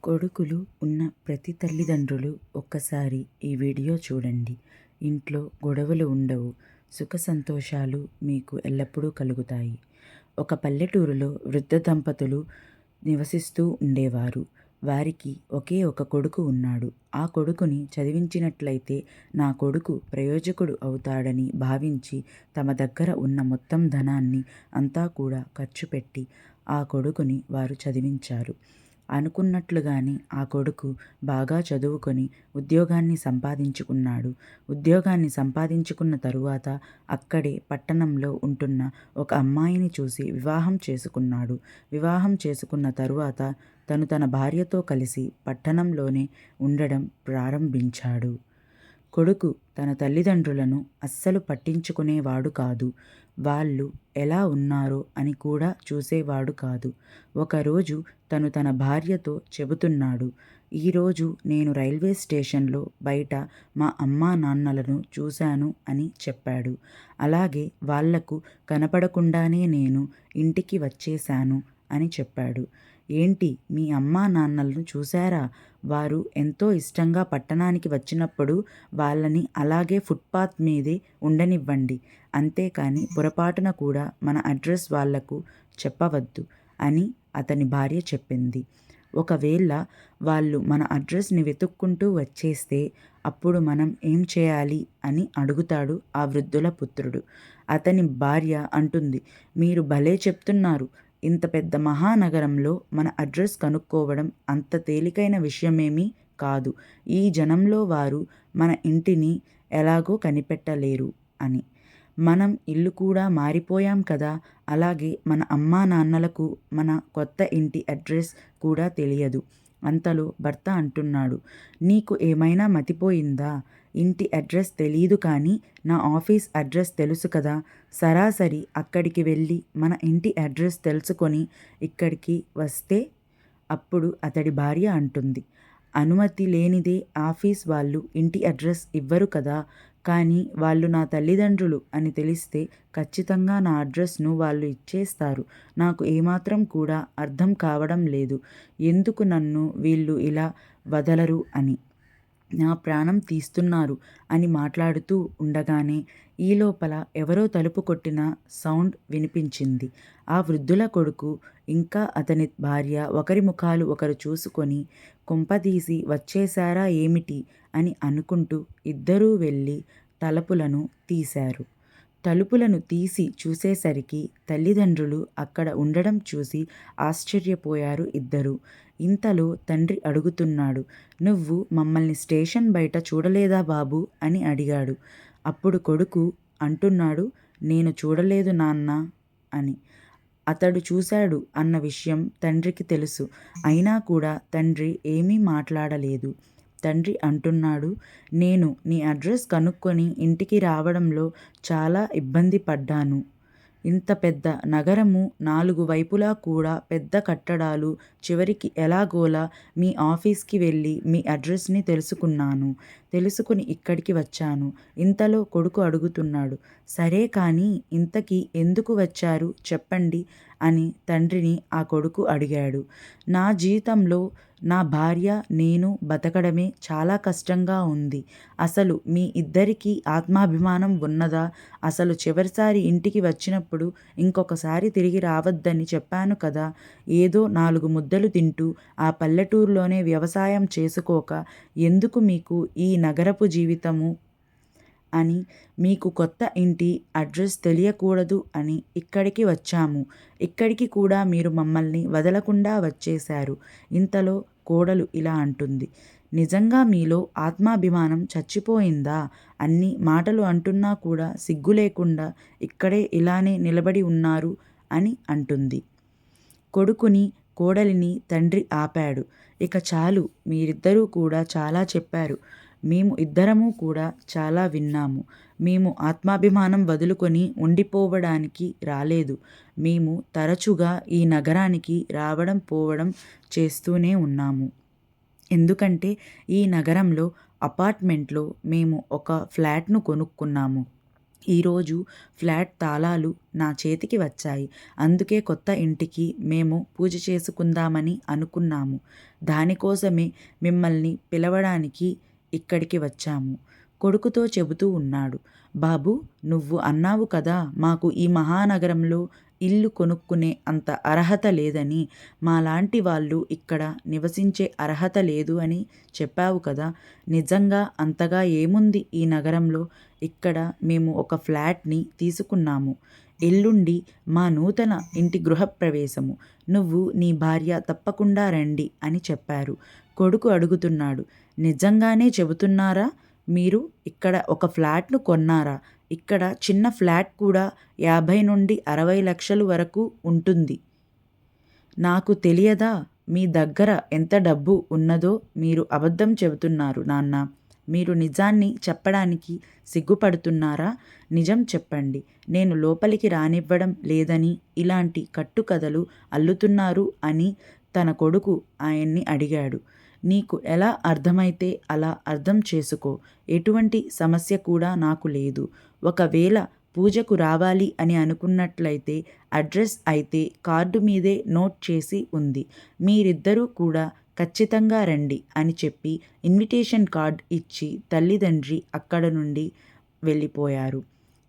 కొడుకులు ఉన్న ప్రతి తల్లిదండ్రులు ఒక్కసారి ఈ వీడియో చూడండి. ఇంట్లో గొడవలు ఉండవు. సుఖ సంతోషాలు మీకు ఎల్లప్పుడూ కలుగుతాయి. ఒక పల్లెటూరులో వృద్ధ దంపతులు నివసిస్తూ ఉండేవారు. వారికి ఒకే ఒక కొడుకు ఉన్నాడు. ఆ కొడుకుని చదివించినట్లయితే నా కొడుకు ప్రయోజకుడు అవుతాడని భావించి తమ దగ్గర ఉన్న మొత్తం ధనాన్ని అంతా కూడా ఖర్చు పెట్టి ఆ కొడుకుని వారు చదివించారు. అనుకున్నట్లుగానే ఆ కొడుకు బాగా చదువుకొని ఉద్యోగాన్ని సంపాదించుకున్నాడు. ఉద్యోగాన్ని సంపాదించుకున్న తరువాత అక్కడే పట్టణంలో ఉంటున్న ఒక అమ్మాయిని చూసి వివాహం చేసుకున్నాడు. వివాహం చేసుకున్న తరువాత తన భార్యతో కలిసి పట్టణంలోనే ఉండడం ప్రారంభించాడు. కొడుకు తన తల్లిదండ్రులను అస్సలు పట్టించుకునేవాడు కాదు. వాళ్ళు ఎలా ఉన్నారో అని కూడా చూసేవాడు కాదు. ఒకరోజు తన భార్యతో చెబుతున్నాడు. ఈరోజు నేను రైల్వే స్టేషన్లో బయట మా అమ్మా నాన్నలను చూశాను అని చెప్పాడు. అలాగే వాళ్లకు కనపడకుండానే నేను ఇంటికి వచ్చేశాను అని చెప్పాడు. ఏంటి, మీ అమ్మా నాన్నలను చూశారా? వారు ఎంతో ఇష్టంగా పట్టణానికి వచ్చినప్పుడు వాళ్ళని అలాగే ఫుట్పాత్ మీదే ఉండనివ్వండి. అంతేకాని పొరపాటున కూడా మన అడ్రస్ వాళ్లకు చెప్పవద్దు అని అతని భార్య చెప్పింది. ఒకవేళ వాళ్ళు మన అడ్రస్ని వెతుక్కుంటూ వచ్చేస్తే అప్పుడు మనం ఏం చేయాలి అని అడుగుతాడు ఆ వృద్ధుల పుత్రుడు. అతని భార్య అంటుంది, మీరు భలే చెప్తున్నారు. ఇంత పెద్ద మహానగరంలో మన అడ్రస్ కనుక్కోవడం అంత తేలికైన విషయమేమీ కాదు. ఈ జనంలో వారు మన ఇంటిని ఎలాగో కనిపెట్టలేరు అని. మనం ఇల్లు కూడా మారిపోయాం కదా, అలాగే మన అమ్మా నాన్నలకు మన కొత్త ఇంటి అడ్రస్ కూడా తెలియదు. అంతలో భర్త అంటున్నాడు, నీకు ఏమైనా మతిపోయిందా? ఇంటి అడ్రస్ తెలీదు కానీ నా ఆఫీస్ అడ్రస్ తెలుసు కదా. సరాసరి అక్కడికి వెళ్ళి మన ఇంటి అడ్రస్ తెలుసుకొని ఇక్కడికి వస్తే. అప్పుడు అతడి భార్య అంటుంది, అనుమతి లేనిదే ఆఫీస్ వాళ్ళు ఇంటి అడ్రస్ ఇవ్వరు కదా. కానీ వాళ్ళు నా తల్లిదండ్రులు అని తెలిస్తే ఖచ్చితంగా నా అడ్రస్ను వాళ్ళు ఇచ్చేస్తారు. నాకు ఏమాత్రం కూడా అర్థం కావడం లేదు. ఎందుకు నన్ను వీళ్ళు ఇలా వదలరు అని. నా ప్రాణం తీస్తున్నారు అని మాట్లాడుతూ ఉండగానే ఈ లోపల ఎవరో తలుపు కొట్టిన సౌండ్ వినిపించింది. ఆ వృద్ధుల కొడుకు ఇంకా అతని భార్య ఒకరి ముఖాలు ఒకరు చూసుకొని కొంపదీసి వచ్చేశారా ఏమిటి అని అనుకుంటూ ఇద్దరూ వెళ్ళి తలుపులను తీశారు. తలుపులను తీసి చూసేసరికి తల్లిదండ్రులు అక్కడ ఉండడం చూసి ఆశ్చర్యపోయారు ఇద్దరూ. ఇంతలో తండ్రి అడుగుతున్నాడు, నువ్వు మమ్మల్ని స్టేషన్ బయట చూడలేదా బాబు అని అడిగాడు. అప్పుడు కొడుకు అంటున్నాడు, నేను చూడలేదు నాన్న అని. అతడు చూశాడు అన్న విషయం తండ్రికి తెలుసు. అయినా కూడా తండ్రి ఏమీ మాట్లాడలేదు. తండ్రి అంటున్నాడు, నేను నీ అడ్రస్ కనుక్కొని ఇంటికి రావడంలో చాలా ఇబ్బంది పడ్డాను. ఇంత పెద్ద నగరము, 4 వైపులా కూడా పెద్ద కట్టడాలు, చివరికి ఎలాగోలా మీ ఆఫీస్కి వెళ్ళి మీ అడ్రస్ని తెలుసుకుని ఇక్కడికి వచ్చాను. ఇంతలో కొడుకు అడుగుతున్నాడు, సరే కానీ ఇంతకీ ఎందుకు వచ్చారు చెప్పండి అని తండ్రిని ఆ కొడుకు అడిగాడు. నా జీవితంలో నా భార్య నేను బతకడమే చాలా కష్టంగా ఉంది. అసలు మీ ఇద్దరికీ ఆత్మాభిమానం ఉన్నదా? అసలు చివరిసారి ఇంటికి వచ్చినప్పుడు ఇంకొకసారి తిరిగి రావద్దని చెప్పాను కదా. ఏదో 4 ముద్దలు తింటూ ఆ పల్లెటూరులోనే వ్యవసాయం చేసుకోక ఎందుకు మీకు ఈ నగరపు జీవితము అని, మీకు కొత్త ఇంటి అడ్రస్ తెలియకూడదు అని ఇక్కడికి వచ్చాము. ఇక్కడికి కూడా మీరు మమ్మల్ని వదలకుండా వచ్చేశారు. ఇంతలో కోడలు ఇలా అంటుంది, నిజంగా మీలో ఆత్మాభిమానం చచ్చిపోయిందా? అన్ని మాటలు అంటున్నా కూడా సిగ్గు లేకుండా ఇక్కడే ఇలానే నిలబడి ఉన్నారు అని అంటుంది. కొడుకుని కోడలిని తండ్రి ఆపాడు. ఇక చాలు, మీరిద్దరూ కూడా చాలా చెప్పారు. మేము ఇద్దరము కూడా చాలా విన్నాము. మేము ఆత్మాభిమానం వదులుకొని ఉండిపోవడానికి రాలేదు. మేము తరచుగా ఈ నగరానికి రావడం పోవడం చేస్తూనే ఉన్నాము. ఎందుకంటే ఈ నగరంలో అపార్ట్మెంట్లో మేము ఒక ఫ్లాట్ను కొనుక్కున్నాము. ఈరోజు ఫ్లాట్ తాళాలు నా చేతికి వచ్చాయి. అందుకే కొత్త ఇంటికి మేము పూజ చేసుకుందామని అనుకున్నాము. దానికోసమే మిమ్మల్ని పిలవడానికి ఇక్కడికి వచ్చాము. కొడుకుతో చెబుతూ ఉన్నాడు. బాబూ, నువ్వు అన్నావు కదా మాకు ఈ మహానగరంలో ఇల్లు కొనుక్కునే అంత అర్హత లేదని, మాలాంటి వాళ్ళు ఇక్కడ నివసించే అర్హత లేదు అని చెప్పావు కదా. నిజంగా అంతగా ఏముంది ఈ నగరంలో? ఇక్కడ మేము ఒక ఫ్లాట్ని తీసుకున్నాము. ఎల్లుండి మా నూతన ఇంటి గృహప్రవేశము. నువ్వు నీ భార్య తప్పకుండా రండి అని చెప్పారు. కొడుకు అడుగుతున్నాడు. నిజంగానే చెబుతున్నారా? మీరు ఇక్కడ ఒక ఫ్లాట్ను కొన్నారా? ఇక్కడ చిన్న ఫ్లాట్ కూడా 50 నుండి 60 లక్షలు వరకు ఉంటుంది. నాకు తెలియదా మీ దగ్గర ఎంత డబ్బు ఉన్నదో? మీరు అబద్ధం చెబుతున్నారు నాన్న. మీరు నిజాన్ని చెప్పడానికి సిగ్గుపడుతున్నారా? నిజం చెప్పండి. నేను లోపలికి రానివ్వడం లేదని ఇలాంటి కట్టుకథలు అల్లుతున్నారు అని తన కొడుకు ఆయన్ని అడిగాడు. నీకు ఎలా అర్థమైతే అలా అర్థం చేసుకో. ఎటువంటి సమస్య కూడా నాకు లేదు. ఒకవేళ పూజకు రావాలి అని అనుకున్నట్లయితే అడ్రస్ అయితే కార్డు మీదే నోట్ చేసి ఉంది. మీరిద్దరూ కూడా ఖచ్చితంగా రండి అని చెప్పి ఇన్విటేషన్ కార్డ్ ఇచ్చి తల్లిదండ్రి అక్కడ నుండి వెళ్ళిపోయారు.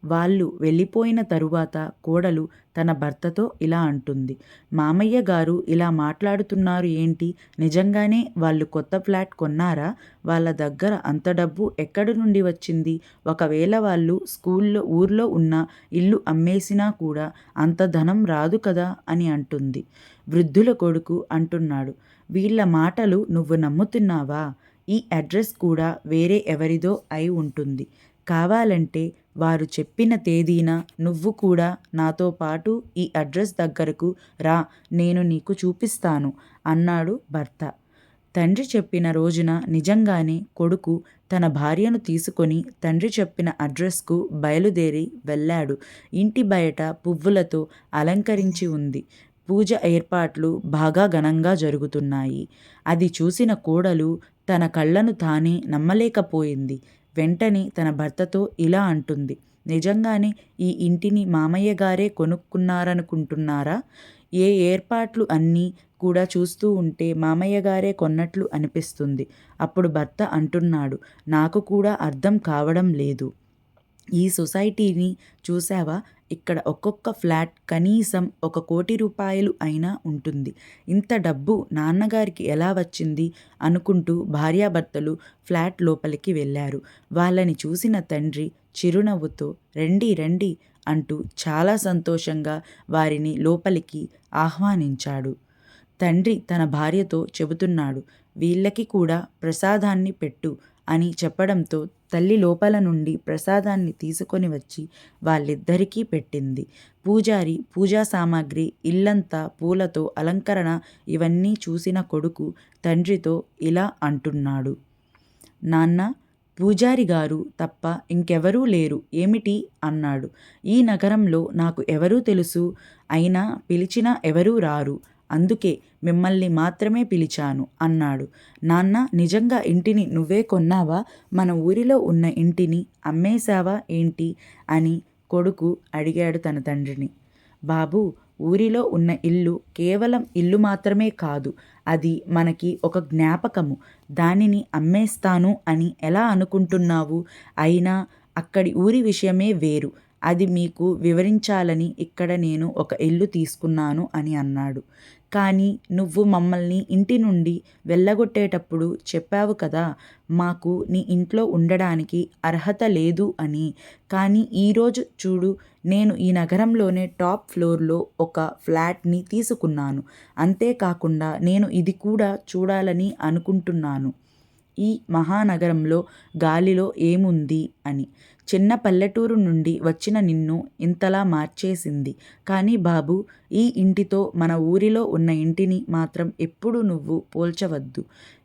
వాళ్ళు వెళ్ళిపోయిన తరువాత కోడలు తన భర్తతో ఇలా అంటుంది. మామయ్య గారు ఇలా మాట్లాడుతున్నారు ఏంటి? నిజంగానే వాళ్ళు కొత్త ఫ్లాట్ కొన్నారా? వాళ్ళ దగ్గర అంత డబ్బు ఎక్కడి నుండి వచ్చింది? ఒకవేళ వాళ్ళు ఊర్లో ఉన్న ఇల్లు అమ్మేసినా కూడా అంత ధనం రాదు కదా అని అంటుంది. వృద్ధుల కొడుకు అంటున్నాడు. వీళ్ళ మాటలు నువ్వు నమ్ముతున్నావా? ఈ అడ్రస్ కూడా వేరే ఎవరిదో అయి ఉంటుంది. కావాలంటే వారు చెప్పిన తేదీన నువ్వు కూడా నాతో పాటు ఈ అడ్రస్ దగ్గరకు రా, నేను నీకు చూపిస్తాను అన్నాడు భర్త. తండ్రి చెప్పిన రోజున నిజంగానే కొడుకు తన భార్యను తీసుకొని తండ్రి చెప్పిన అడ్రస్కు బయలుదేరి వెళ్ళాడు. ఇంటి బయట పువ్వులతో అలంకరించి ఉంది. పూజ ఏర్పాట్లు బాగా ఘనంగా జరుగుతున్నాయి. అది చూసిన కోడలు తన కళ్ళను తానే నమ్మలేకపోయింది. వెంటనే తన భర్తతో ఇలా అంటుంది. నిజంగానే ఈ ఇంటిని మామయ్య గారే కొనుక్కున్నారనుకుంటున్నారా? ఏ ఏర్పాట్లు అన్నీ కూడా చూస్తూ ఉంటే మామయ్య గారే కొన్నట్లు అనిపిస్తుంది. అప్పుడు భర్త అంటున్నాడు. నాకు కూడా అర్థం కావడం లేదు. ఈ సొసైటీని చూసావా? ఇక్కడ ఒక్కొక్క ఫ్లాట్ కనీసం 1,00,00,000 రూపాయలు అయినా ఉంటుంది. ఇంత డబ్బు నాన్నగారికి ఎలా వచ్చింది అనుకుంటూ భార్యాభర్తలు ఫ్లాట్ లోపలికి వెళ్ళారు. వాళ్ళని చూసిన తండ్రి చిరునవ్వుతో రండి రండి అంటూ చాలా సంతోషంగా వారిని లోపలికి ఆహ్వానించాడు. తండ్రి తన భార్యతో చెబుతున్నాడు. వీళ్ళకి కూడా ప్రసాదాన్ని పెట్టు అని చెప్పడంతో తల్లి లోపల నుండి ప్రసాదాన్ని తీసుకొని వచ్చి వాళ్ళిద్దరికీ పెట్టింది. పూజారి పూజా సామాగ్రి, ఇల్లంతా పూలతో అలంకరణ ఇవన్నీ చూసిన కొడుకు తండ్రితో ఇలా అంటున్నాడు. నాన్న, పూజారి గారు తప్ప ఇంకెవరూ లేరు ఏమిటి అన్నాడు. ఈ నగరంలో నాకు ఎవరూ తెలుసు, అయినా పిలిచినా ఎవరూ రారు. అందుకే మిమ్మల్ని మాత్రమే పిలిచాను అన్నాడు. నాన్న, నిజంగా ఇంటిని నువ్వే కొన్నావా? మన ఊరిలో ఉన్న ఇంటిని అమ్మేశావా ఏంటి అని కొడుకు అడిగాడు తన తండ్రిని. బాబూ, ఊరిలో ఉన్న ఇల్లు కేవలం ఇల్లు మాత్రమే కాదు, అది మనకి ఒక జ్ఞాపకము. దానిని అమ్మేస్తాను అని ఎలా అనుకుంటున్నావు? అయినా అక్కడి ఊరి విషయమే వేరు. అది మీకు వివరించాలని ఇక్కడ నేను ఒక ఇల్లు తీసుకున్నాను అని అన్నాడు. కానీ నువ్వు మమ్మల్ని ఇంటి నుండి వెళ్ళగొట్టేటప్పుడు చెప్పావు కదా, మాకు నీ ఇంట్లో ఉండడానికి అర్హత లేదు అని. కానీ ఈరోజు చూడు, నేను ఈ నగరంలోనే టాప్ ఫ్లోర్లో ఒక ఫ్లాట్ని తీసుకున్నాను. అంతేకాకుండా నేను ఇది కూడా చూడాలని అనుకుంటున్నాను. ఈ మహానగరంలో గాలిలో ఏముంది అని. చిన్న పల్లెటూరు నుండి వచ్చిన నిన్ను ఇంతలా మార్చేసింది. కానీ బాబు, ఈ ఇంటితో మన ఊరిలో ఉన్న ఇంటిని మాత్రం ఎప్పుడు నువ్వు పోల్చవద్దు.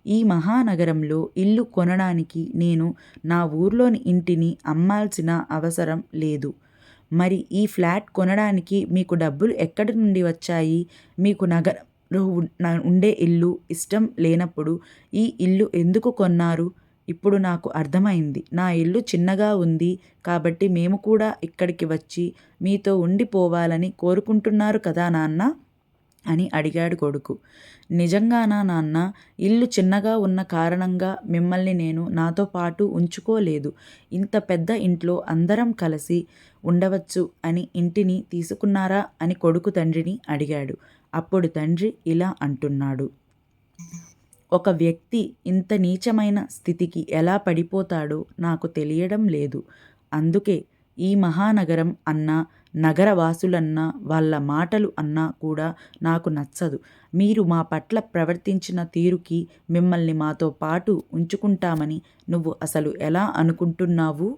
ఈ మహానగరంలో ఇల్లు కొనడానికి నేను నా ఊర్లోని ఇంటిని అమ్మాల్సిన అవసరం లేదు. మరి ఈ ఫ్లాట్ కొనడానికి మీకు డబ్బులు ఎక్కడి నుండి వచ్చాయి? మీకు నగరంలో ఉండే ఇల్లు ఇష్టం లేనప్పుడు ఈ ఇల్లు ఎందుకు కొన్నారు? ఇప్పుడు నాకు అర్థమైంది. నా ఇల్లు చిన్నగా ఉంది కాబట్టి మేము కూడా ఇక్కడికి వచ్చి మీతో ఉండిపోవాలని కోరుకుంటున్నారు కదా నాన్న అని అడిగాడు కొడుకు. నిజంగానా నాన్న? ఇల్లు చిన్నగా ఉన్న కారణంగా మిమ్మల్ని నేను నాతో పాటు ఉంచుకోలేదు. ఇంత పెద్ద ఇంట్లో అందరం కలిసి ఉండవచ్చు అని ఇంటిని తీసుకున్నారా అని కొడుకు తండ్రిని అడిగాడు. అప్పుడు తండ్రి ఇలా అంటున్నాడు. ఒక వ్యక్తి ఇంత నీచమైన స్థితికి ఎలా పడిపోతాడో నాకు తెలియడం లేదు. అందుకే ఈ మహానగరం అన్నా, నగరవాసులన్నా, వాళ్ళ మాటలు అన్నా కూడా నాకు నచ్చదు. మీరు మా పట్ల ప్రవర్తించిన తీరుకి మిమ్మల్ని మాతో పాటు ఉంచుకుంటామని నువ్వు అసలు ఎలా అనుకుంటున్నావు?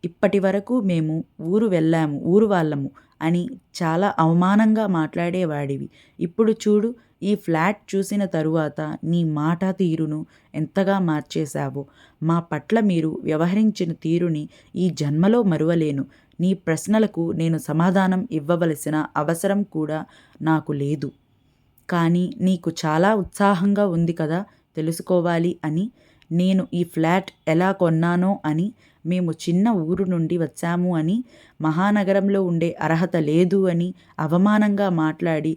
ఇప్పటి వరకు మేము ఊరు వాళ్ళము అని చాలా అవమానంగా మాట్లాడేవాడివి. ఇప్పుడు చూడు, ఈ ఫ్లాట్ చూసిన తరువాత నీ మాట తీరును ఎంతగా మార్చేశావో. మా పట్ల మీరు వ్యవహరించిన తీరుని ఈ జన్మలో మరువలేను. నీ ప్రశ్నలకు నేను సమాధానం ఇవ్వవలసిన అవసరం కూడా నాకు లేదు. కానీ నీకు చాలా ఉత్సాహంగా ఉంది కదా తెలుసుకోవాలి అని. నేను ఈ ఫ్లాట్ ఎలా కొన్నానో అని, మేము చిన్న ఊరు నుండి వచ్చాము అని, మహానగరంలో ఉండే అర్హత లేదు అని అవమానంగా మాట్లాడి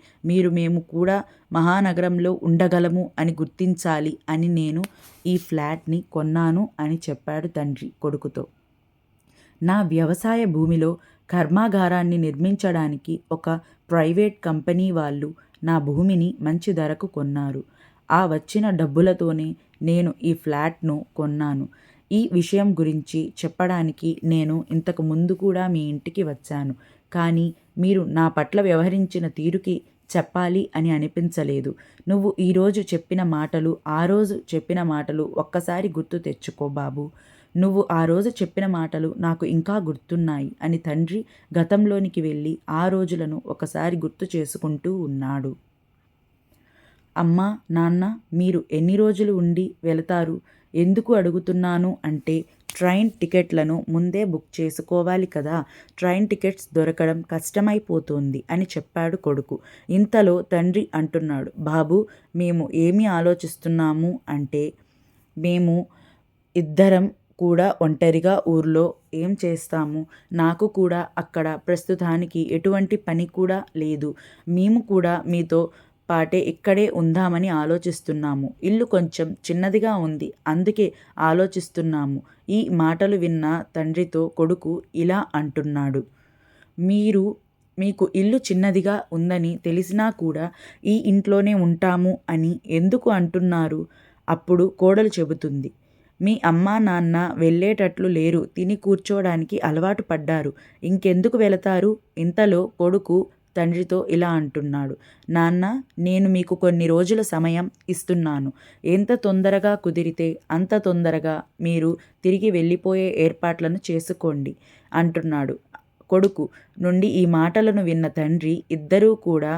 మేము కూడా మహానగరంలో ఉండగలము అని గుర్తించాలి అని నేను ఈ ఫ్లాట్ని కొన్నాను అని చెప్పాడు తండ్రి కొడుకుతో. నా వ్యవసాయ భూమిలో కర్మాగారాన్ని నిర్మించడానికి ఒక ప్రైవేట్ కంపెనీ వాళ్ళు నా భూమిని మంచి ధరకు కొన్నారు. ఆ వచ్చిన డబ్బులతోనే నేను ఈ ఫ్లాట్ను కొన్నాను. ఈ విషయం గురించి చెప్పడానికి నేను ఇంతకు ముందు కూడా మీ ఇంటికి వచ్చాను. కానీ మీరు నా పట్ల వ్యవహరించిన తీరుకి చెప్పాలి అని అనిపించలేదు. నువ్వు ఈరోజు చెప్పిన మాటలు, ఆ రోజు చెప్పిన మాటలు ఒక్కసారి గుర్తు తెచ్చుకో బాబు. నువ్వు ఆ రోజు చెప్పిన మాటలు నాకు ఇంకా గుర్తున్నాయి అని తండ్రి గతంలోనికి వెళ్ళి ఆ రోజులను ఒకసారి గుర్తు చేసుకుంటూ ఉన్నాడు. అమ్మా, నాన్న, మీరు ఎన్ని రోజులు ఉండి వెళతారు? ఎందుకు అడుగుతున్నాను అంటే, ట్రైన్ టికెట్లను ముందే బుక్ చేసుకోవాలి కదా. ట్రైన్ టికెట్స్ దొరకడం కష్టమైపోతుంది అని చెప్పాడు కొడుకు. ఇంతలో తండ్రి అంటున్నాడు, బాబు, మేము ఏమి ఆలోచిస్తున్నాము అంటే, మేము ఇద్దరం కూడా ఒంటరిగా ఊర్లో ఏం చేస్తాము? నాకు కూడా అక్కడ ప్రస్తుతానికి ఎటువంటి పని కూడా లేదు. మేము కూడా మీతో పాటే ఇక్కడే ఉందామని ఆలోచిస్తున్నాము. ఇల్లు కొంచెం చిన్నదిగా ఉంది, అందుకే ఆలోచిస్తున్నాము. ఈ మాటలు విన్న తండ్రితో కొడుకు ఇలా అంటున్నాడు. మీకు ఇల్లు చిన్నదిగా ఉందని తెలిసినా కూడా ఈ ఇంట్లోనే ఉంటాము అని ఎందుకు అంటున్నారు? అప్పుడు కోడలు చెబుతుంది, మీ అమ్మా నాన్న వెళ్ళేటట్లు లేరు, తిని కూర్చోవడానికి అలవాటు పడ్డారు, ఇంకెందుకు వెళతారు? ఇంతలో కొడుకు తండ్రితో ఇలా అంటున్నాడు, నాన్న, నేను మీకు కొన్ని రోజుల సమయం ఇస్తున్నాను. ఎంత తొందరగా కుదిరితే అంత తొందరగా మీరు తిరిగి వెళ్ళిపోయే ఏర్పాట్లను చేసుకోండి అంటున్నాడు. కొడుకు నుండి ఈ మాటలను విన్న తండ్రి ఇద్దరూ కూడా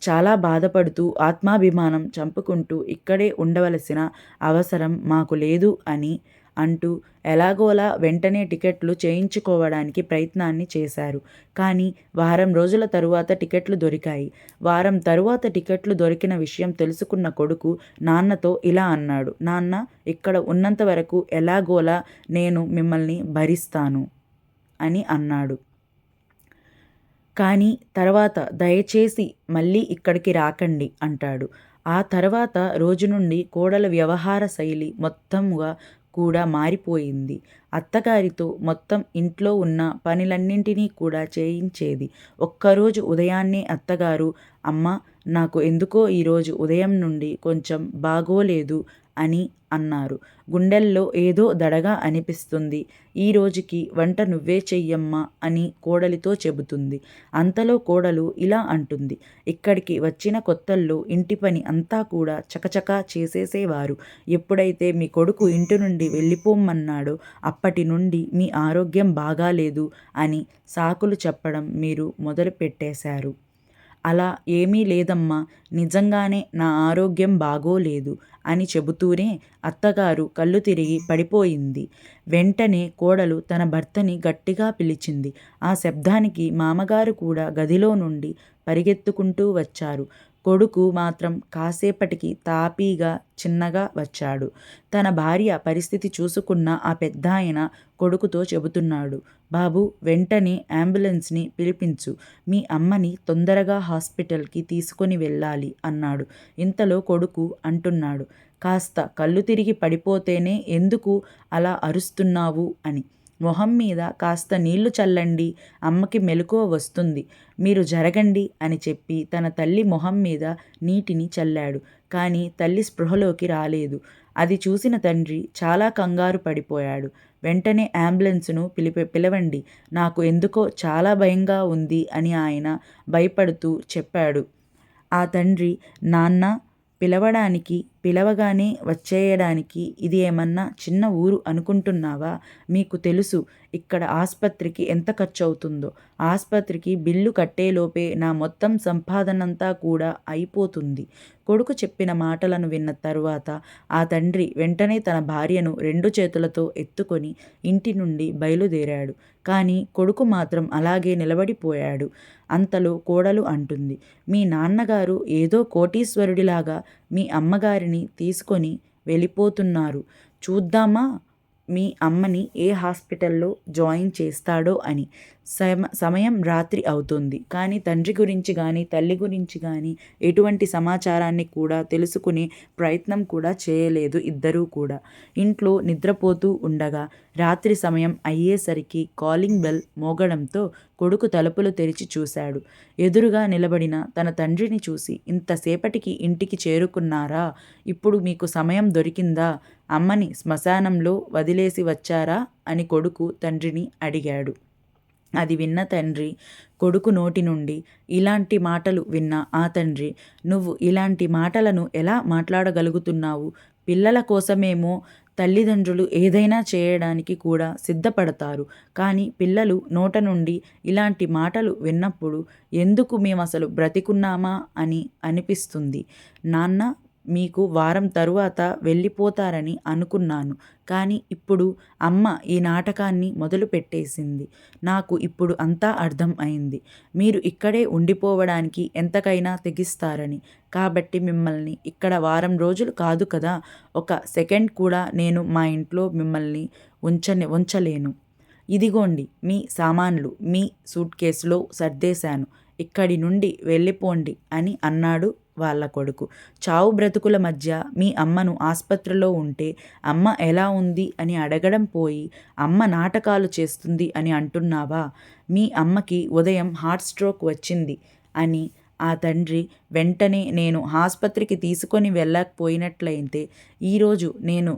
చాలా బాధపడుతూ ఆత్మాభిమానం చంపుకుంటూ ఇక్కడే ఉండవలసిన అవసరం మాకు లేదు అని అంటూ ఎలాగోలా వెంటనే టికెట్లు చేయించుకోవడానికి ప్రయత్నాన్ని చేశారు. కానీ వారం రోజుల తరువాత టికెట్లు దొరికాయి. వారం తరువాత టికెట్లు దొరికిన విషయం తెలుసుకున్న కొడుకు నాన్నతో ఇలా అన్నాడు, నాన్న, ఇక్కడ ఉన్నంత వరకు ఎలాగోలా నేను మిమ్మల్ని భరిస్తాను అని అన్నాడు. కానీ తర్వాత దయచేసి మళ్ళీ ఇక్కడికి రాకండి అంటాడు. ఆ తర్వాత రోజు నుండి కోడల వ్యవహార శైలి మొత్తంగా కూడా మారిపోయింది. అత్తగారితో మొత్తం ఇంట్లో ఉన్న పనులన్నింటినీ కూడా చేయించేది. ఒక్కరోజు ఉదయాన్నే అత్తగారు, అమ్మ, నాకు ఎందుకో ఈరోజు ఉదయం నుండి కొంచెం బాగోలేదు అని అన్నారు. గుండెల్లో ఏదో దడగా అనిపిస్తుంది. ఈ రోజుకి వంట నువ్వే చెయ్యమ్మా అని కోడలితో చెబుతుంది. అంతలో కోడలు ఇలా అంటుంది, ఇక్కడికి వచ్చిన కొత్తల్లో ఇంటి పని అంతా కూడా చకచకా చేసేసేవారు. ఎప్పుడైతే మీ కొడుకు ఇంటి నుండి వెళ్ళిపోమన్నాడో అప్పటి నుండి మీ ఆరోగ్యం బాగాలేదు అని సాకులు చెప్పడం మీరు మొదలు పెట్టేశారు. అలా ఏమీ లేదమ్మా, నిజంగానే నా ఆరోగ్యం బాగోలేదు అని చెబుతూనే అత్తగారు కళ్ళు తిరిగి పడిపోయింది. వెంటనే కోడలు తన భర్తని గట్టిగా పిలిచింది. ఆ శబ్దానికి మామగారు కూడా గదిలో నుండి పరిగెత్తుకుంటూ వచ్చారు. కొడుకు మాత్రం కాసేపటికి తాపీగా చిన్నగా వచ్చాడు. తన భార్య పరిస్థితి చూసుకున్న ఆ పెద్దాయన కొడుకుతో చెబుతున్నాడు. బాబు, వెంటనే అంబులెన్స్ని పిలిపించు. మీ అమ్మని తొందరగా హాస్పిటల్కి తీసుకొని వెళ్ళాలి అన్నాడు. ఇంతలో కొడుకు అంటున్నాడు, కాస్త కళ్ళు తిరిగి పడిపోతేనే ఎందుకు అలా అరుస్తున్నావు అని. మొహం మీద కాస్త నీళ్లు చల్లండి, అమ్మకి మెలకువ వస్తుంది. మీరు జరగండి అని చెప్పి తన తల్లి మొహం మీద నీటిని చల్లాడు. కానీ తల్లి స్పృహలోకి రాలేదు. అది చూసిన తండ్రి చాలా కంగారు పడిపోయాడు. వెంటనే అంబులెన్స్ను పిలవండి, నాకు ఎందుకో చాలా భయంగా ఉంది అని ఆయన భయపడుతూ చెప్పాడు. ఆ తండ్రి, నాన్న, పిలవగానే వచ్చేయడానికి ఇది ఏమన్నా చిన్న ఊరు అనుకుంటున్నావా? మీకు తెలుసు ఇక్కడ ఆస్పత్రికి ఎంత ఖర్చు అవుతుందో. ఆస్పత్రికి బిల్లు కట్టేలోపే నా మొత్తం సంపాదనంతా కూడా అయిపోతుంది. కొడుకు చెప్పిన మాటలను విన్న తరువాత ఆ తండ్రి వెంటనే తన భార్యను 2 చేతులతో ఎత్తుకొని ఇంటి నుండి బయలుదేరాడు. కానీ కొడుకు మాత్రం అలాగే నిలబడిపోయాడు. అంతలో కోడలు అంటుంది, మీ నాన్నగారు ఏదో కోటీశ్వరుడిలాగా మీ అమ్మగారిని తీసుకొని వెళ్ళిపోతున్నారు. చూద్దామా మీ అమ్మని ఏ హాస్పిటల్లో జాయిన్ చేస్తాడో అని. సమయం రాత్రి అవుతుంది. కానీ తండ్రి గురించి కానీ తల్లి గురించి కానీ ఎటువంటి సమాచారాన్ని కూడా తెలుసుకునే ప్రయత్నం కూడా చేయలేదు ఇద్దరూ కూడా. ఇంట్లో నిద్రపోతూ ఉండగా రాత్రి సమయం అయ్యేసరికి కాలింగ్ బెల్ మోగడంతో కొడుకు తలుపులు తెరిచి చూశాడు. ఎదురుగా నిలబడిన తన తండ్రిని చూసి, ఇంతసేపటికి ఇంటికి చేరుకున్నారా? ఇప్పుడు మీకు సమయం దొరికిందా? అమ్మని శ్మశానంలో వదిలేసి వచ్చారా అని కొడుకు తండ్రిని అడిగాడు. అది విన్న తండ్రి కొడుకు నోటి నుండి ఇలాంటి మాటలు విన్న ఆ తండ్రి, నువ్వు ఇలాంటి మాటలను ఎలా మాట్లాడగలుగుతున్నావు? పిల్లల కోసమేమో తల్లిదండ్రులు ఏదైనా చేయడానికి కూడా సిద్ధపడతారు. కానీ పిల్లలు నోట నుండి ఇలాంటి మాటలు విన్నప్పుడు ఎందుకు మేమసలు బ్రతికున్నామా అని అనిపిస్తుంది. నాన్న, మీకు వారం తరువాత వెళ్ళిపోతారని అనుకున్నాను. కానీ ఇప్పుడు అమ్మ ఈ నాటకాన్ని మొదలుపెట్టేసింది. నాకు ఇప్పుడు అంతా అర్థం అయింది. మీరు ఇక్కడే ఉండిపోవడానికి ఎంతకైనా తెగిస్తారని. కాబట్టి మిమ్మల్ని ఇక్కడ వారం రోజులు కాదు కదా, ఒక సెకండ్ కూడా నేను మా ఇంట్లో మిమ్మల్ని ఉంచలేను. ఇదిగోండి మీ సామాన్లు, మీ సూట్ కేసులో సర్దేశాను. ఇక్కడి నుండి వెళ్ళిపోండి అని అన్నాడు వాళ్ళ కొడుకు. చావు బ్రతుకుల మధ్య మీ అమ్మను ఆస్పత్రిలో ఉంటే అమ్మ ఎలా ఉంది అని అడగడం పోయి అమ్మ నాటకాలు చేస్తుంది అని అంటున్నావా? మీ అమ్మకి ఉదయం హార్ట్ స్ట్రోక్ వచ్చింది అని ఆ తండ్రి వెంటనే నేను ఆస్పత్రికి తీసుకొని వెళ్ళకపోయినట్లయితే ఈరోజు నేను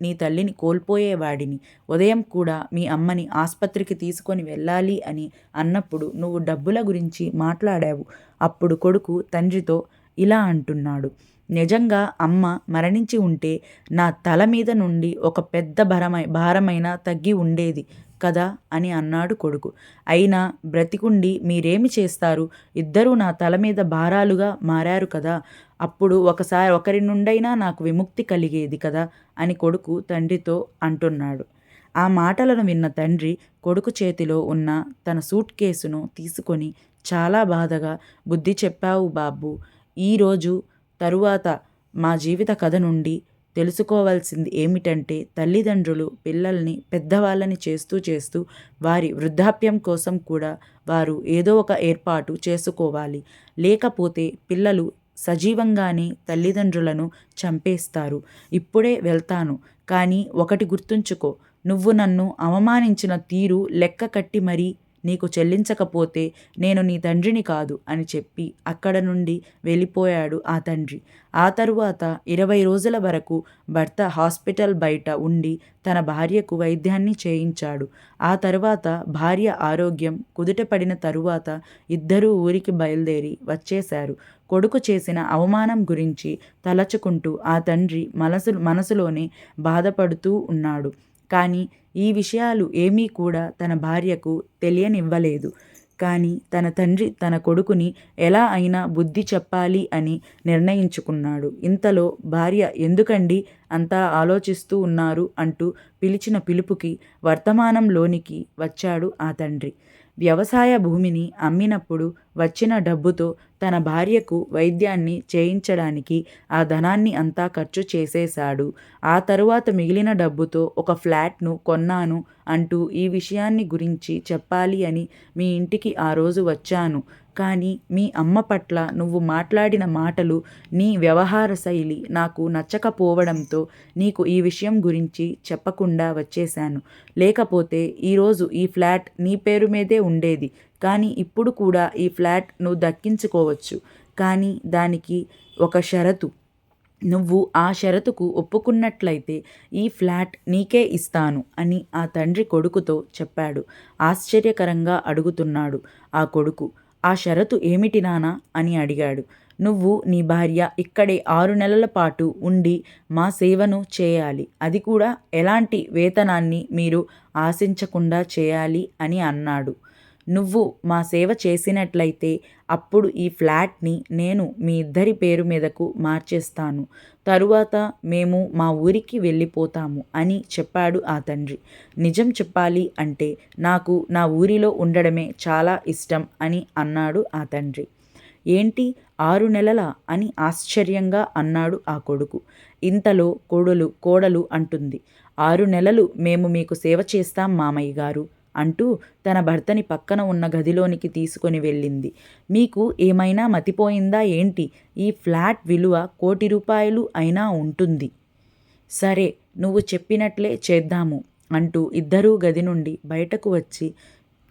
నీ తల్లిని కోల్పోయేవాడిని. ఉదయం కూడా మీ అమ్మని ఆస్పత్రికి తీసుకొని వెళ్ళాలి అని అన్నప్పుడు నువ్వు డబ్బుల గురించి మాట్లాడావు. అప్పుడు కొడుకు తండ్రితో ఇలా అంటున్నాడు, నిజంగా అమ్మ మరణించి ఉంటే నా తల మీద నుండి ఒక పెద్ద భారమైన తగ్గి ఉండేది కదా అని అన్నాడు కొడుకు. అయినా బ్రతికుండి మీరేమి చేస్తారు? ఇద్దరూ నా తల మీద భారాలుగా మారారు కదా. అప్పుడు ఒకరి నుండైనా నాకు విముక్తి కలిగేది కదా అని కొడుకు తండ్రితో అంటున్నాడు. ఆ మాటలను విన్న తండ్రి కొడుకు చేతిలో ఉన్న తన సూట్ కేసును తీసుకొని చాలా బాధగా, బుద్ధి చెప్పావు బాబు. ఈరోజు తరువాత మా జీవిత కథ నుండి తెలుసుకోవాల్సింది ఏమిటంటే, తల్లిదండ్రులు పిల్లల్ని పెద్దవాళ్ళని చేస్తూ వారి వృద్ధాప్యం కోసం కూడా వారు ఏదో ఒక ఏర్పాటు చేసుకోవాలి. లేకపోతే పిల్లలు సజీవంగానే తల్లిదండ్రులను చంపేస్తారు. ఇప్పుడే వెళ్తాను, కానీ ఒకటి గుర్తుంచుకో, నువ్వు నన్ను అవమానించిన తీరు లెక్క కట్టి మరీ నీకు చెల్లించకపోతే నేను నీ తండ్రిని కాదు అని చెప్పి అక్కడ నుండి వెళ్ళిపోయాడు ఆ తండ్రి. ఆ తరువాత 20 రోజుల వరకు భర్త హాస్పిటల్ బయట ఉండి తన భార్యకు వైద్యాన్ని చేయించాడు. ఆ తరువాత భార్య ఆరోగ్యం కుదుటపడిన తరువాత ఇద్దరూ ఊరికి బయలుదేరి వచ్చేశారు. కొడుకు చేసిన అవమానం గురించి తలచుకుంటూ ఆ తండ్రి మనసులోనే బాధపడుతూ ఉన్నాడు. కానీ ఈ విషయాలు ఏమీ కూడా తన భార్యకు తెలియనివ్వలేదు. కానీ తన తండ్రి తన కొడుకుని ఎలా అయినా బుద్ధి చెప్పాలి అని నిర్ణయించుకున్నాడు. ఇంతలో భార్య, ఎందుకండి అంతా ఆలోచిస్తూ ఉన్నారు అంటూ పిలిచిన పిలుపుకి వర్తమానంలోనికి వచ్చాడు ఆ తండ్రి. వ్యవసాయ భూమిని అమ్మినప్పుడు వచ్చిన డబ్బుతో తన భార్యకు వైద్యాన్ని చేయించడానికి ఆ ధనాన్ని అంతా ఖర్చు చేసేశాడు. ఆ తరువాత మిగిలిన డబ్బుతో ఒక ఫ్లాట్ను కొన్నాను అంటూ ఈ విషయాన్ని గురించి చెప్పాలి అని మీ ఇంటికి ఆ రోజు వచ్చాను. కానీ మీ అమ్మ పట్ల నువ్వు మాట్లాడిన మాటలు, నీ వ్యవహార శైలి నాకు నచ్చకపోవడంతో నీకు ఈ విషయం గురించి చెప్పకుండా వచ్చేశాను. లేకపోతే ఈరోజు ఈ ఫ్లాట్ నీ పేరు మీదే ఉండేది. కానీ ఇప్పుడు కూడా ఈ ఫ్లాట్ నువ్వు దక్కించుకోవచ్చు. కానీ దానికి ఒక షరతు. నువ్వు ఆ షరతుకు ఒప్పుకున్నట్లయితే ఈ ఫ్లాట్ నీకే ఇస్తాను అని ఆ తండ్రి కొడుకుతో చెప్పాడు. ఆశ్చర్యకరంగా అడుగుతున్నాడు ఆ కొడుకు. ఆ షరతు ఏమిటి నాన్నా అని అడిగాడు. నువ్వు నీ భార్య ఇక్కడే 6 నెలల పాటు ఉండి మా సేవను చేయాలి. అది కూడా ఎలాంటి వేతనాన్ని మీరు ఆశించకుండా చేయాలి అని అన్నాడు. నువ్వు మా సేవ చేసినట్లయితే అప్పుడు ఈ ఫ్లాట్ని నేను మీ ఇద్దరి పేరు మీదకు మార్చేస్తాను. తరువాత మేము మా ఊరికి వెళ్ళిపోతాము అని చెప్పాడు ఆ తండ్రి. నిజం చెప్పాలి అంటే నాకు నా ఊరిలో ఉండడమే చాలా ఇష్టం అని అన్నాడు ఆ తండ్రి. ఏంటి 6 నెలలా అని ఆశ్చర్యంగా అన్నాడు ఆ కొడుకు. ఇంతలో కోడలు అంటుంది, 6 నెలలు మేము మీకు సేవ చేస్తాం మామయ్య గారు అంటూ తన భర్తని పక్కన ఉన్న గదిలోనికి తీసుకొని వెళ్ళింది. మీకు ఏమైనా మతిపోయిందా ఏంటి? ఈ ఫ్లాట్ విలువ 1,00,00,000 రూపాయలు అయినా ఉంటుంది. సరే, నువ్వు చెప్పినట్లే చేద్దాము అంటూ ఇద్దరూ గది నుండి బయటకు వచ్చి,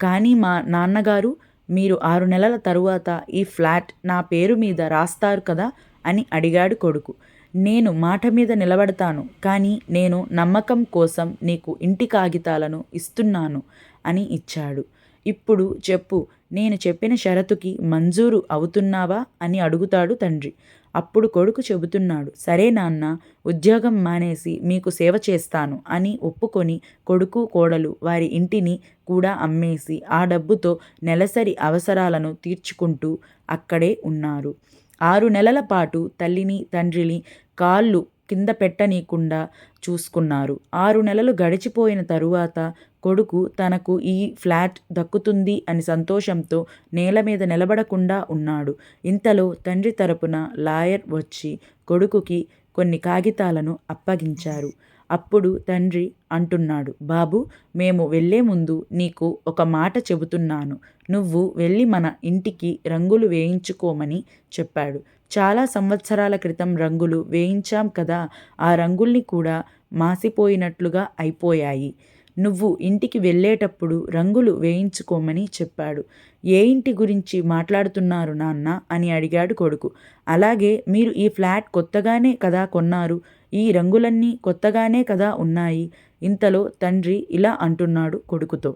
కానీ మా నాన్నగారు, మీరు 6 నెలల తరువాత ఈ ఫ్లాట్ నా పేరు మీద రాస్తారు కదా అని అడిగాడు కొడుకు. నేను మాట మీద నిలబడతాను, కానీ నేను నమ్మకం కోసం నీకు ఇంటి కాగితాలను ఇస్తున్నాను అని ఇచ్చాడు. ఇప్పుడు చెప్పు, నేను చెప్పిన షరతుకి మంజూరు అవుతున్నావా అని అడుగుతాడు తండ్రి. అప్పుడు కొడుకు చెబుతున్నాడు, సరే నాన్న, ఉద్యోగం మానేసి మీకు సేవ చేస్తాను అని ఒప్పుకొని కొడుకు కోడలు వారి ఇంటిని కూడా అమ్మేసి ఆ డబ్బుతో నెలసరి అవసరాలను తీర్చుకుంటూ అక్కడే ఉన్నారు. 6 నెలల పాటు తల్లిని తండ్రిని కాళ్ళు కింద పెట్టనీయకుండా చూసుకున్నారు. 6 నెలలు గడిచిపోయిన తరువాత కొడుకు తనకు ఈ ఫ్లాట్ దక్కుతుంది అని సంతోషంతో నేల మీద నిలబడకుండా ఉన్నాడు. ఇంతలో తండ్రి తరపున లాయర్ వచ్చి కొడుకుకి కొన్ని కాగితాలను అప్పగించారు. అప్పుడు తండ్రి అంటున్నాడు, బాబు, మేము వెళ్ళే ముందు నీకు ఒక మాట చెబుతున్నాను. నువ్వు వెళ్ళి మన ఇంటికి రంగులు వేయించుకోమని చెప్పాడు. చాలా సంవత్సరాల క్రితం రంగులు వేయించాం కదా, ఆ రంగుల్ని కూడా మాసిపోయినట్లుగా అయిపోయాయి. నువ్వు ఇంటికి వెళ్ళేటప్పుడు రంగులు వేయించుకోమని చెప్పాడు. ఏ ఇంటి గురించి మాట్లాడుతున్నారు నాన్న అని అడిగాడు కొడుకు. అలాగే, మీరు ఈ ఫ్లాట్ కొత్తగానే కదా కొన్నారు, ఈ రంగులన్నీ కొత్తగానే కదా ఉన్నాయి. ఇంతలో తండ్రి ఇలా అంటున్నాడు కొడుకుతో,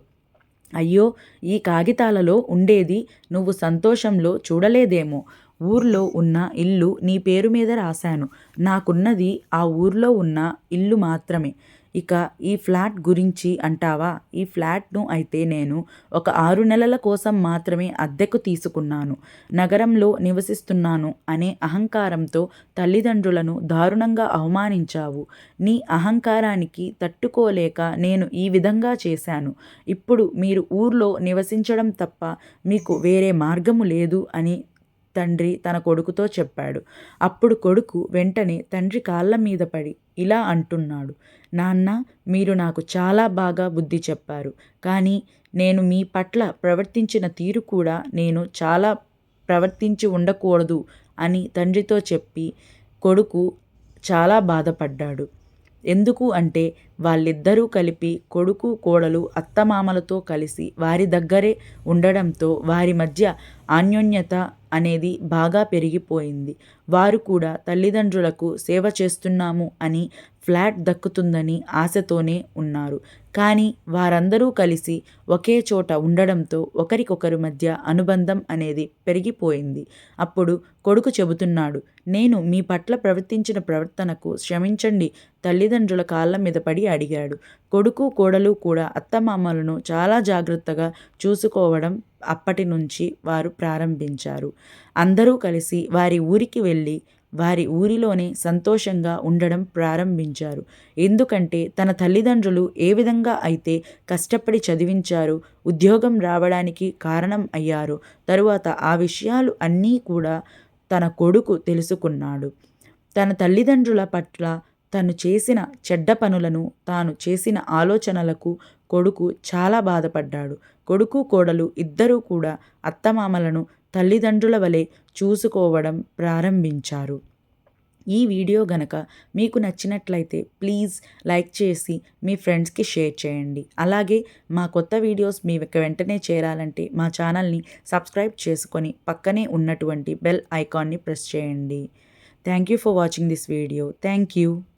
అయ్యో, ఈ కాగితాలలో ఉండేది నువ్వు సంతోషంలో చూడలేదేమో. ఊర్లో ఉన్న ఇల్లు నీ పేరు మీద రాశాను. నాకున్నది ఆ ఊర్లో ఉన్న ఇల్లు మాత్రమే. ఇక ఈ ఫ్లాట్ గురించి అంటావా? ఈ ఫ్లాట్ను అయితే నేను ఒక 6 నెలల కోసం మాత్రమే అద్దెకు తీసుకున్నాను. నగరంలో నివసిస్తున్నాను అనే అహంకారంతో తల్లిదండ్రులను దారుణంగా అవమానించావు. నీ అహంకారానికి తట్టుకోలేక నేను ఈ విధంగా చేశాను. ఇప్పుడు మీరు ఊర్లో నివసించడం తప్ప మీకు వేరే మార్గము లేదు అని తండ్రి తన కొడుకుతో చెప్పాడు. అప్పుడు కొడుకు వెంటనే తండ్రి కాళ్ళ మీద పడి ఇలా అంటున్నాడు, నాన్న, మీరు నాకు చాలా బాగా బుద్ధి చెప్పారు. కానీ నేను మీ పట్ల ప్రవర్తించిన తీరు కూడా నేను చాలా ప్రవర్తించి ఉండకూడదు అని తండ్రితో చెప్పి కొడుకు చాలా బాధపడ్డాడు. ఎందుకు అంటే వాళ్ళిద్దరూ కలిపి కొడుకు కోడలు అత్తమామలతో కలిసి వారి దగ్గరే ఉండడంతో వారి మధ్య అన్యోన్యత అనేది బాగా పెరిగిపోయింది. వారు కూడా తల్లిదండ్రులకు సేవ చేస్తున్నాము అని ఫ్లాట్ దక్కుతుందని ఆశతోనే ఉన్నారు. కానీ వారందరూ కలిసి ఒకే చోట ఉండడంతో ఒకరికొకరి మధ్య అనుబంధం అనేది పెరిగిపోయింది. అప్పుడు కొడుకు చెబుతున్నాడు, నేను మీ పట్ల ప్రవర్తించిన ప్రవర్తనకు క్షమించండి తల్లిదండ్రుల కాళ్ళ మీద పడి అడిగాడు. కొడుకు కోడలు కూడా అత్తమామలను చాలా జాగ్రత్తగా చూసుకోవడం అప్పటి నుంచి వారు ప్రారంభించారు. అందరూ కలిసి వారి ఊరికి వెళ్ళి వారి ఊరిలోనే సంతోషంగా ఉండడం ప్రారంభించారు. ఎందుకంటే తన తల్లిదండ్రులు ఏ విధంగా అయితే కష్టపడి చదివించారు, ఉద్యోగం రావడానికి కారణం అయ్యారు. తరువాత ఆ విషయాలు అన్నీ కూడా తన కొడుకు తెలుసుకున్నాడు. తన తల్లిదండ్రుల పట్ల తను చేసిన చెడ్డ పనులను, తాను చేసిన ఆలోచనలకు కొడుకు చాలా బాధపడ్డాడు. కొడుకు, కోడలు ఇద్దరూ కూడా అత్తమామలను తల్లిదండ్రుల వలె చూసుకోవడం ప్రారంభించారు. ఈ వీడియో గనక మీకు నచ్చినట్లయితే ప్లీజ్ లైక్ చేసి మీ ఫ్రెండ్స్‌కి షేర్ చేయండి. అలాగే మా కొత్త వీడియోస్ మీ వెంటనే చేరాలంటే మా ఛానల్‌ని సబ్స్క్రైబ్ చేసుకొని పక్కనే ఉన్నటువంటి బెల్ ఐకాన్‌ని ప్రెస్ చేయండి. Thank you for watching this video. Thank you.